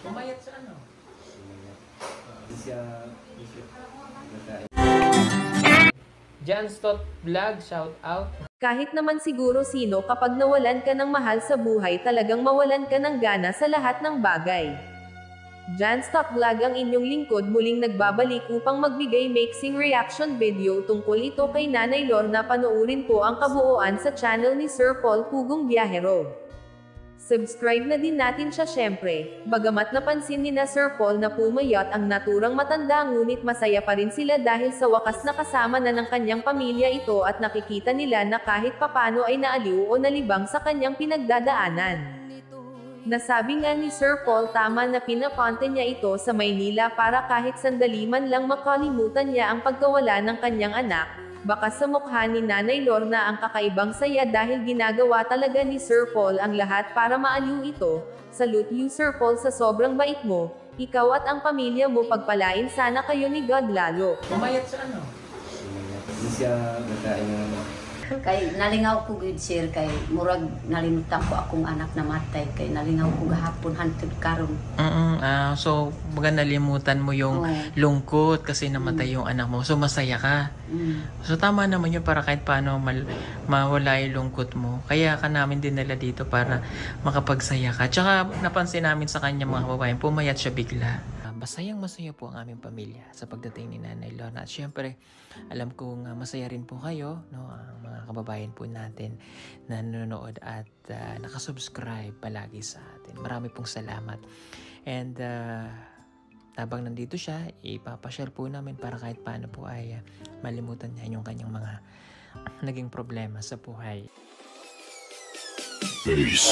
Pumayat sa ano? Hindi siya nakain. Janstot Vlog, shout out. Kahit naman siguro sino kapag nawalan ka ng mahal sa buhay talagang mawalan ka ng gana sa lahat ng bagay. Janstot Vlog ang inyong lingkod muling nagbabalik upang magbigay mixing reaction video tungkol ito kay Nanay Lorna. Panoorin po ang kabuuan sa channel ni Sir Paul Pugong Biyahero. Subscribe na din natin siya syempre. Bagamat napansin ni na Sir Paul na pumayat ang naturang matanda ngunit masaya pa rin sila dahil sa wakas nakasama na ng kanyang pamilya ito at nakikita nila na kahit papano ay naaliw o nalibang sa kanyang pinagdadaanan. Nasabi nga ni Sir Paul tama na pinapunta niya ito sa Maynila para kahit sandali man lang makalimutan niya ang pagkawala ng kanyang anak. Baka sa mukha ni Nanay Lorna ang kakaibang saya dahil ginagawa talaga ni Sir Paul ang lahat para maaliw ito. Salute you Sir Paul sa sobrang bait mo. Ikaw at ang pamilya mo pagpalain sana kayo ni God lalo. Pumayat sa ano? Hindi siya nakain ng ano. Kay nalingaw ko gid sir kay murag nalimutan ko akong anak na matay kay nalingaw ko gahapon hantod karon. So baga nalimutan mo yung lungkot kasi namatay yung anak mo. So masaya ka. So tama naman yun para kahit paano mawala yung lungkot mo. Kaya ka namin dinala dito para makapagsaya ka. Tsaka napansin namin sa kanya mga kababayan, pumayat siya bigla. Masayang masaya po ang aming pamilya sa pagdating ni Nanay Lorna. At syempre, alam kong masaya rin po kayo, no, ang mga kababayan po natin na nanonood at nakasubscribe palagi sa atin. Marami pong salamat. And habang nandito siya, ipapashare po namin para kahit paano po ay malimutan niya yung kanyang mga naging problema sa buhay. Peace.